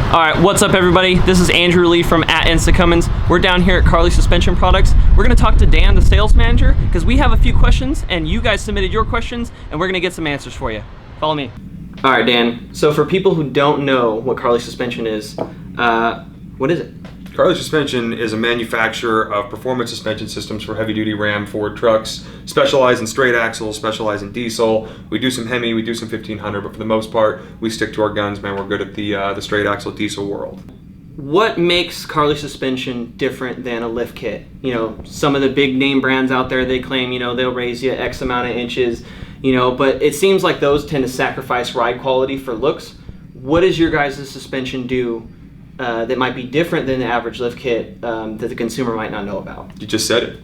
All right, what's up everybody? This is Andrew Lee from @InstaCummins. We're down here at Carli Suspension Products. We're gonna talk to Dan, the sales manager, because we have a few questions and you guys submitted your questions and we're gonna get some answers for you. Follow me. All right, Dan. So for people who don't know what Carli Suspension is, what is it? Carli Suspension is a manufacturer of performance suspension systems for heavy-duty Ram Ford trucks, specialize in straight axles, specialize in diesel. We do some Hemi, we do some 1500, but for the most part, we stick to our guns, man. We're good at the straight axle diesel world. What makes Carli Suspension different than a lift kit? You know, some of the big name brands out there, they claim, you know, they'll raise you X amount of inches, you know, but it seems like those tend to sacrifice ride quality for looks. What does your guys' suspension do that might be different than the average lift kit that the consumer might not know about? You just said it.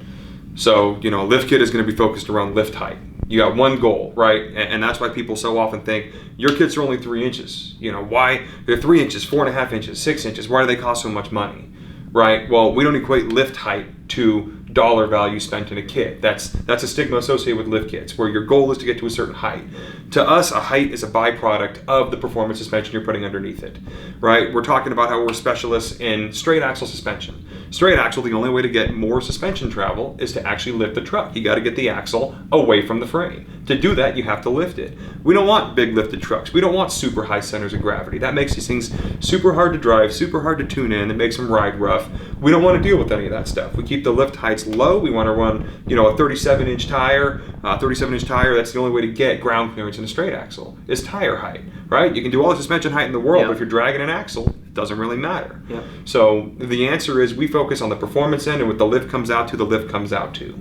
So, you know, a lift kit is going to be focused around lift height. You got one goal, right? And that's why people so often think your kits are only 3 inches. You know, why? They're 3 inches, 4.5 inches, 6 inches. Why do they cost so much money? Right? Well, we don't equate lift height to dollar value spent in a kit. That's a stigma associated with lift kits, where your goal is to get to a certain height. To us, a height is a byproduct of the performance suspension you're putting underneath it, right? We're talking about how we're specialists in straight axle suspension. Straight axle, the only way to get more suspension travel is to actually lift the truck. You got to get the axle away from the frame. To do that, you have to lift it. We don't want big lifted trucks. We don't want super high centers of gravity. That makes these things super hard to drive, super hard to tune in. It makes them ride rough. We don't want to deal with any of that stuff. We keep the lift heights low. We want to run, you know, a 37-inch tire. 37-inch tire, that's the only way to get ground clearance in a straight axle, is tire height, right? You can do all the suspension height in the world, but if you're dragging an axle, it doesn't really matter. Yep. So the answer is we focus on the performance end, and what the lift comes out to, the lift comes out to.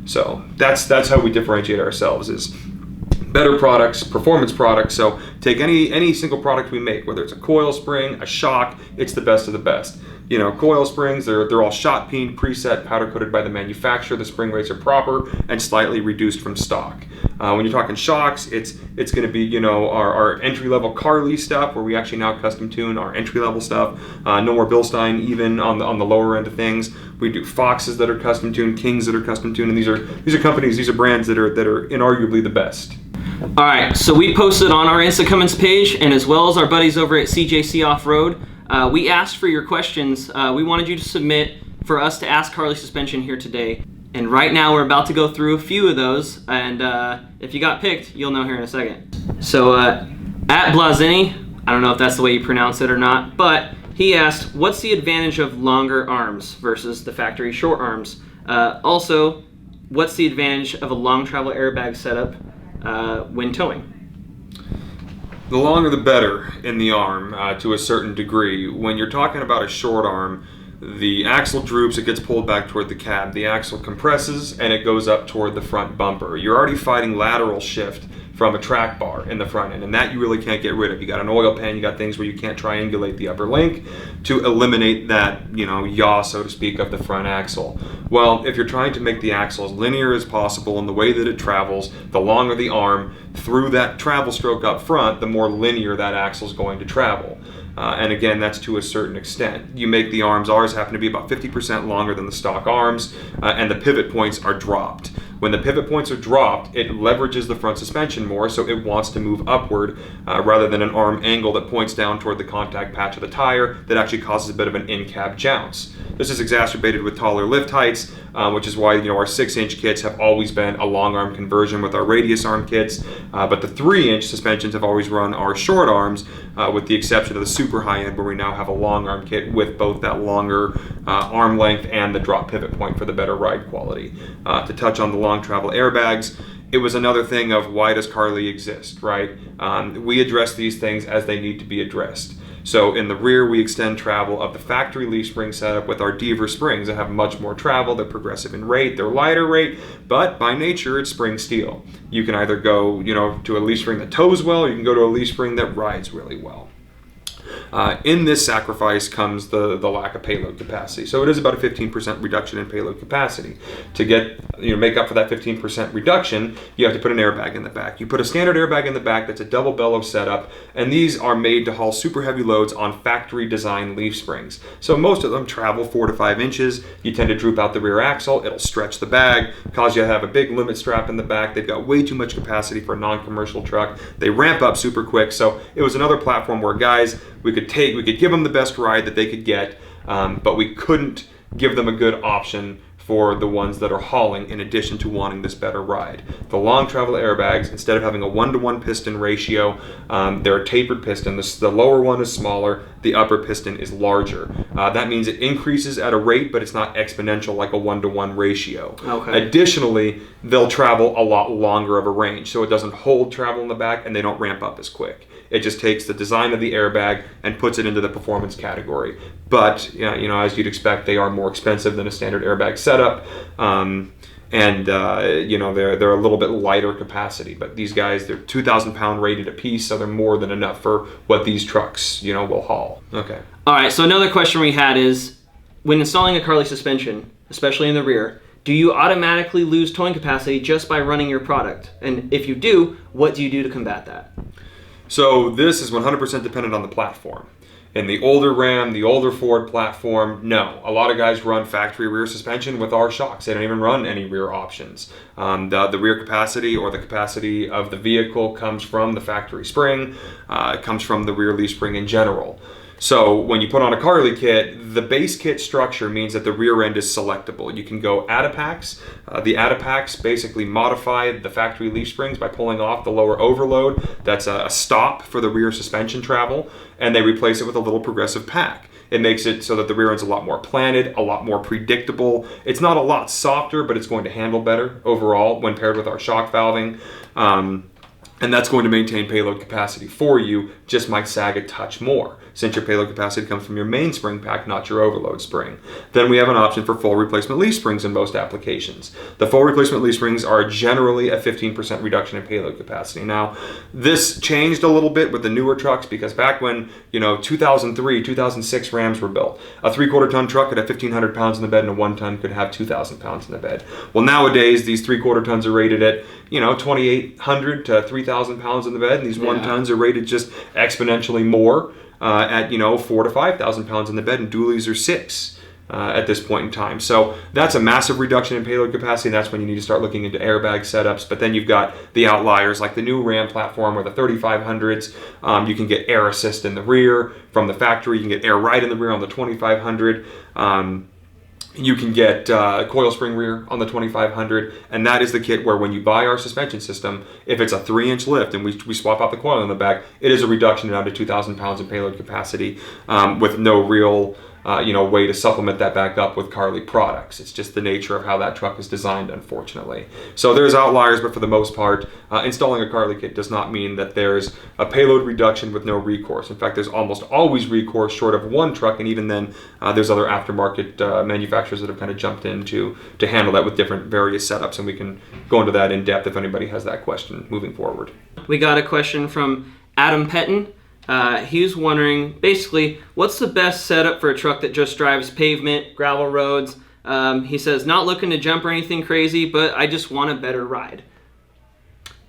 So that's how we differentiate ourselves, is better products, performance products. So take any single product we make, whether it's a coil spring, a shock, it's the best of the best. You know, coil springs, they're all shot peened, preset, powder coated by the manufacturer. The spring rates are proper and slightly reduced from stock. When you're talking shocks, it's going to be, you know, our entry level Carli stuff, where we actually now custom tune our entry level stuff. No more Bilstein even on the lower end of things. We do Foxes that are custom tuned, Kings that are custom tuned, and these are companies, these are brands that are inarguably the best. All right, so we posted on our InstaCummins page, and as well as our buddies over at CJC Off-Road, we asked for your questions. We wanted you to submit for us to ask Carli Suspension here today. And right now we're about to go through a few of those, and if you got picked, you'll know here in a second. So at Blazini, I don't know if that's the way you pronounce it or not, but he asked, what's the advantage of longer arms versus the factory short arms? Also, what's the advantage of a long travel airbag setup when towing? The longer the better in the arm to a certain degree. When you're talking about a short arm, the axle droops, it gets pulled back toward the cab. The axle compresses and it goes up toward the front bumper. You're already fighting lateral shift from a track bar in the front end, and that you really can't get rid of. You got an oil pan, you got things where you can't triangulate the upper link to eliminate that, you know, yaw, so to speak, of the front axle. Well, if you're trying to make the axle as linear as possible in the way that it travels, the longer the arm through that travel stroke up front, the more linear that axle is going to travel. And again, that's to a certain extent. You make the arms, ours happen to be about 50% longer than the stock arms, and the pivot points are dropped. When the pivot points are dropped, it leverages the front suspension more, so it wants to move upward rather than an arm angle that points down toward the contact patch of the tire that actually causes a bit of an in-cab jounce. This is exacerbated with taller lift heights, which is why, you know, our 6-inch kits have always been a long arm conversion with our radius arm kits, but the 3-inch suspensions have always run our short arms, with the exception of the super high end, where we now have a long arm kit with both that longer arm length and the drop pivot point for the better ride quality. To touch on the long travel airbags, it was another thing of why does Carli exist, right? We address these things as they need to be addressed. So in the rear, we extend travel of the factory leaf spring setup with our Deaver springs that have much more travel. They're progressive in rate, they're lighter rate, but by nature, it's spring steel. You can either go, you know, to a leaf spring that tows well, or you can go to a leaf spring that rides really well. In this sacrifice comes the lack of payload capacity. So it is about a 15% reduction in payload capacity. To get, make up for that 15% reduction, you have to put an airbag in the back. You put a standard airbag in the back that's a double bellow setup, and these are made to haul super heavy loads on factory design leaf springs. So most of them travel 4 to 5 inches. You tend to droop out the rear axle. It'll stretch the bag, cause you to have a big limit strap in the back. They've got way too much capacity for a non-commercial truck. They ramp up super quick. So it was another platform where guys, we could give them the best ride that they could get, but we couldn't give them a good option for the ones that are hauling in addition to wanting this better ride. The long travel airbags, instead of having a 1-to-1 piston ratio, they're a tapered piston. The lower one is smaller, the upper piston is larger. That means it increases at a rate, but it's not exponential like a 1-to-1 ratio. Okay. Additionally, they'll travel a lot longer of a range, so it doesn't hold travel in the back and they don't ramp up as quick. It just takes the design of the airbag and puts it into the performance category. But as you'd expect, they are more expensive than a standard airbag setup, and they're a little bit lighter capacity. But these guys, they're 2,000-pound rated a piece, so they're more than enough for what these trucks will haul. Okay. All right. So another question we had is, when installing a Carli suspension, especially in the rear, do you automatically lose towing capacity just by running your product? And if you do, what do you do to combat that? So this is 100% dependent on the platform. In the older Ram, the older Ford platform, no. A lot of guys run factory rear suspension with our shocks. They don't even run any rear options. The rear capacity or the capacity of the vehicle comes from the factory spring. It comes from the rear leaf spring in general. So when you put on a Carli kit, the base kit structure means that the rear end is selectable. You can go Adapacks. The Adapacks basically modify the factory leaf springs by pulling off the lower overload. That's a stop for the rear suspension travel, and they replace it with a little progressive pack. It makes it so that the rear end's a lot more planted, a lot more predictable. It's not a lot softer, but it's going to handle better overall when paired with our shock valving. And that's going to maintain payload capacity for you, just might sag a touch more, since your payload capacity comes from your main spring pack, not your overload spring. Then we have an option for full replacement leaf springs in most applications. The full replacement leaf springs are generally a 15% reduction in payload capacity. Now, this changed a little bit with the newer trucks, because back when 2003, 2006 Rams were built, a 3/4 ton truck could have 1,500 pounds in the bed, and a 1 ton could have 2,000 pounds in the bed. Well, nowadays, these 3/4 tons are rated at 2,800 to 3,000 pounds in the bed, and these 1 tons are rated just exponentially more at 4,000 to 5,000 pounds in the bed, and dualies are 6 at this point in time. So that's a massive reduction in payload capacity, and that's when you need to start looking into airbag setups. But then you've got the outliers like the new Ram platform or the 3500s. You can get air assist in the rear from the factory. You can get air ride in the rear on the 2500. You can get coil spring rear on the 2500, and that is the kit where when you buy our suspension system, if it's a 3-inch lift and we swap out the coil in the back, it is a reduction down to 2,000 pounds in payload capacity with no real way to supplement that back up with Carli products. It's just the nature of how that truck is designed, unfortunately. So there's outliers, but for the most part, installing a Carli kit does not mean that there's a payload reduction with no recourse. In fact, there's almost always recourse short of one truck, and even then, there's other aftermarket manufacturers that have kind of jumped in to handle that with different various setups, and we can go into that in depth if anybody has that question moving forward. We got a question from Adam Petton. He was wondering, basically, what's the best setup for a truck that just drives pavement, gravel roads? He says, not looking to jump or anything crazy, but I just want a better ride.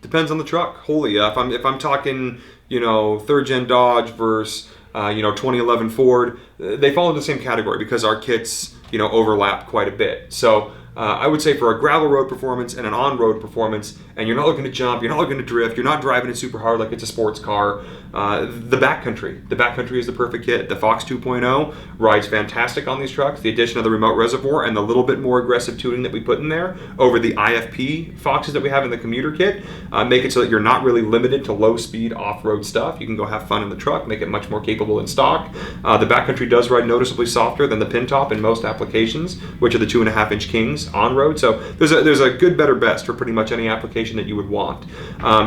Depends on the truck. Wholly. If I'm talking, 3rd gen Dodge versus 2011 Ford, they fall into the same category because our kits, overlap quite a bit. So I would say for a gravel road performance and an on-road performance, and you're not looking to jump, you're not looking to drift, you're not driving it super hard like it's a sports car, the backcountry is the perfect kit. The Fox 2.0 rides fantastic on these trucks. The addition of the remote reservoir and the little bit more aggressive tuning that we put in there over the IFP Foxes that we have in the commuter kit make it so that you're not really limited to low-speed off-road stuff. You can go have fun in the truck, make it much more capable in stock. The backcountry does ride noticeably softer than the pin top in most applications, which are the 2.5-inch Kings on road. So there's a good, better, best for pretty much any application that you would want.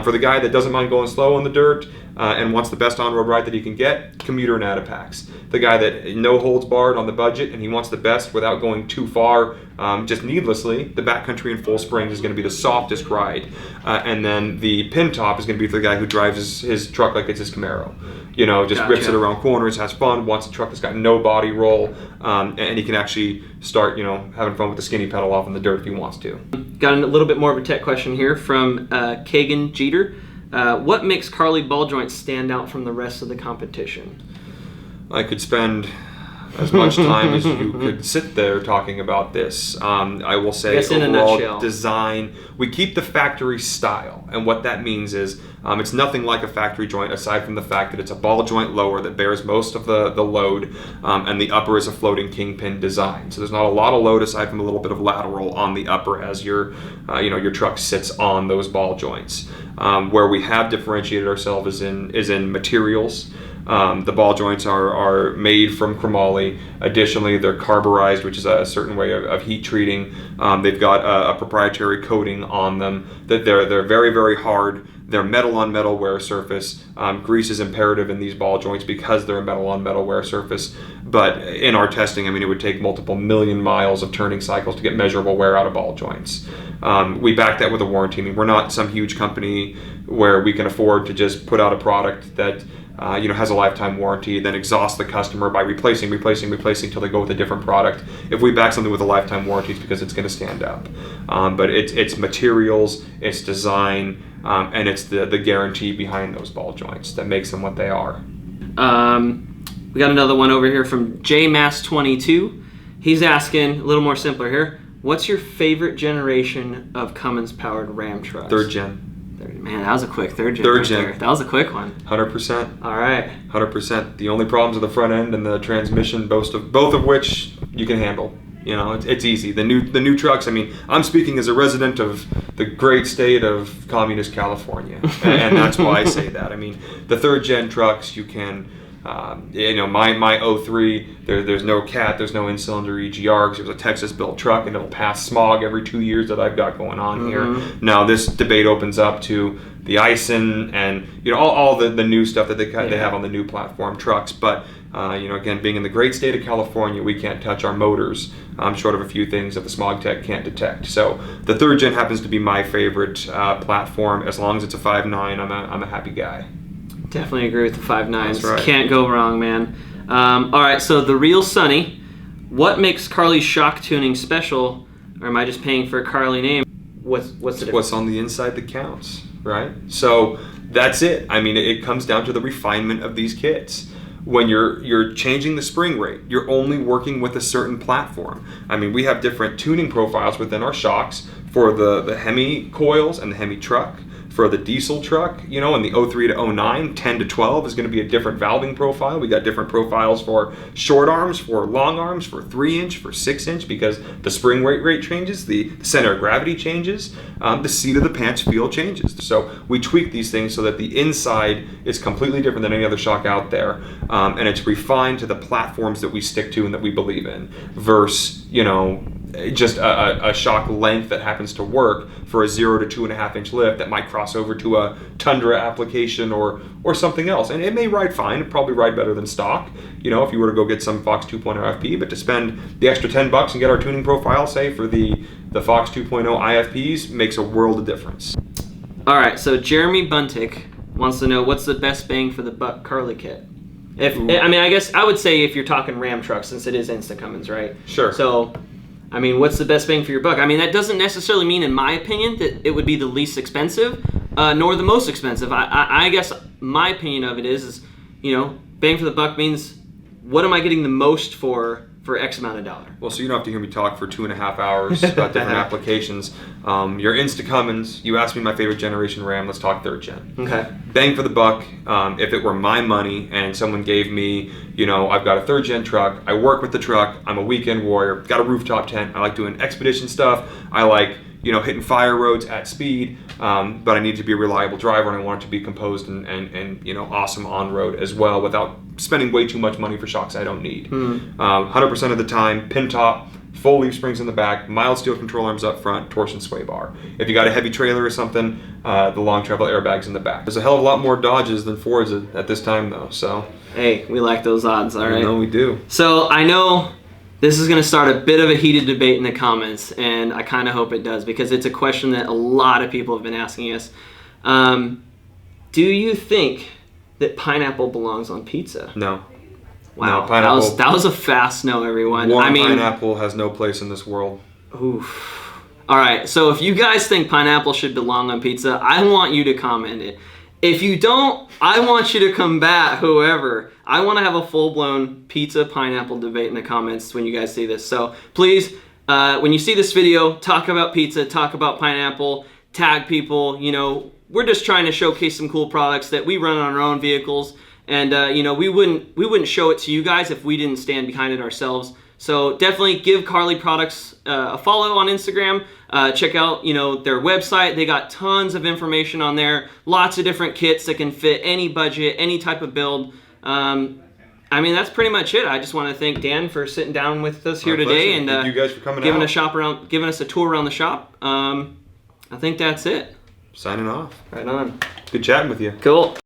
For the guy that doesn't mind going slow on the dirt and wants the best on-road ride that he can get, commuter and Adapacks. The guy that no holds barred on the budget and he wants the best without going too far just needlessly, the backcountry in full springs is going to be the softest ride. And then the pin top is going to be for the guy who drives his truck like it's his Camaro. Just rips it around corners, has fun, wants a truck that's got no body roll, and he can actually start, having fun with the skinny pedal off in the dirt if he wants to. Got a little bit more of a tech question here from Kagan Jeter. What makes Carli ball joints stand out from the rest of the competition? I could spend as much time as you could sit there talking about this. I will say overall design, we keep the factory style. And what that means is it's nothing like a factory joint aside from the fact that it's a ball joint lower that bears most of the load, and the upper is a floating kingpin design. So there's not a lot of load aside from a little bit of lateral on the upper as your truck sits on those ball joints. Where we have differentiated ourselves is in materials. The ball joints are made from chromoly. Additionally, they're carburized, which is a certain way of heat treating. They've got a proprietary coating on them. That they're very, very hard. They're metal on metal wear surface. Grease is imperative in these ball joints because they're a metal on metal wear surface. But in our testing, it would take multiple million miles of turning cycles to get measurable wear out of ball joints. We back that with a warranty. We're not some huge company where we can afford to just put out a product that has a lifetime warranty, then exhaust the customer by replacing until they go with a different product. If we back something with a lifetime warranty, it's because it's going to stand up. But it's materials, it's design, and it's the guarantee behind those ball joints that makes them what they are. We got another one over here from JMass22. He's asking, a little more simpler here, what's your favorite generation of Cummins-powered Ram trucks? Third gen. Man, that was a quick third gen. Third gen. That was a quick one. 100%. All right. 100%. The only problems are the front end and the transmission, both of which you can handle. It's easy. The new trucks. I'm speaking as a resident of the great state of communist California, and that's why I say that. The third gen trucks, you can. My 03, there's no cat, there's no in-cylinder EGR because it was a Texas-built truck, and it'll pass smog every 2 years that I've got going on here. Now this debate opens up to the ISIN and all the new stuff that they have on the new platform trucks. But again, being in the great state of California, we can't touch our motors, short of a few things that the smog tech can't detect. So the third gen happens to be my favorite platform. As long as it's a 5.9, I'm a happy guy. Definitely agree with the 5.9s. That's right. Can't go wrong, man. All right, so the real Sunny, what makes Carli's shock tuning special? Or am I just paying for a Carli name? What's the difference? What's on the inside that counts, right? So that's it. It comes down to the refinement of these kits. When you're changing the spring rate, you're only working with a certain platform. We have different tuning profiles within our shocks for the Hemi coils and the Hemi truck. For the diesel truck, in the 03 to 09, 10 to 12 is going to be a different valving profile. We got different profiles for short arms, for long arms, for 3-inch, for 6-inch, because the spring rate changes, the center of gravity changes, the seat of the pants feel changes. So we tweak these things so that the inside is completely different than any other shock out there, and it's refined to the platforms that we stick to and that we believe in, versus just a shock length that happens to work for a 0 to 2.5 inch lift that might cross over to a Tundra application or something else. And it may ride fine, it'd probably ride better than stock, if you were to go get some Fox 2.0 FP, but to spend the extra $10 and get our tuning profile, say, for the Fox 2.0 IFPs makes a world of difference. All right, so Jeremy Buntick wants to know what's the best bang for the buck Carli kit? I guess I would say if you're talking Ram trucks, since it is Insta Cummins, right? Sure. So, what's the best bang for your buck? That doesn't necessarily mean, in my opinion, that it would be the least expensive, nor the most expensive. I guess my opinion of it is, bang for the buck means what am I getting the most for X amount of dollar? Well, so you don't have to hear me talk for 2.5 hours about different applications. You're Insta Cummins. You asked me my favorite generation Ram. Let's talk third gen. Okay. Bang for the buck. If it were my money and someone gave me, I've got a third gen truck. I work with the truck. I'm a weekend warrior. Got a rooftop tent. I like doing expedition stuff. I like hitting fire roads at speed. But I need to be a reliable driver, and I want it to be composed and awesome on road as well, without spending way too much money for shocks I don't need. 100% of the time, pin top, full leaf springs in the back, mild steel control arms up front, torsion sway bar. If you got a heavy trailer or something, the long travel airbags in the back. There's a hell of a lot more Dodges than Fords at this time, though. So hey, we like those odds, all right? No, we do. So I know this is going to start a bit of a heated debate in the comments, and I kind of hope it does, because it's a question that a lot of people have been asking us. Do you think that pineapple belongs on pizza? No. Wow, no, pineapple, that was a fast no, everyone. Warm pineapple has no place in this world. Oof. All right, so if you guys think pineapple should belong on pizza, I want you to comment it. If you don't, I want you to combat whoever. I want to have a full-blown pizza pineapple debate in the comments when you guys see this. So please, when you see this video, talk about pizza, talk about pineapple, tag people. You know, we're just trying to showcase some cool products that we run on our own vehicles, and you know, we wouldn't show it to you guys if we didn't stand behind it ourselves. So definitely give Carli Products a follow on Instagram. Check out, you know, their website. They got tons of information on there. Lots of different kits that can fit any budget, any type of build. I mean, that's pretty much it. I just want to thank Dan for sitting down with us here today and thank you guys for coming giving out. giving us a tour around the shop. I think that's it. Signing off. Right on. Good chatting with you. Cool.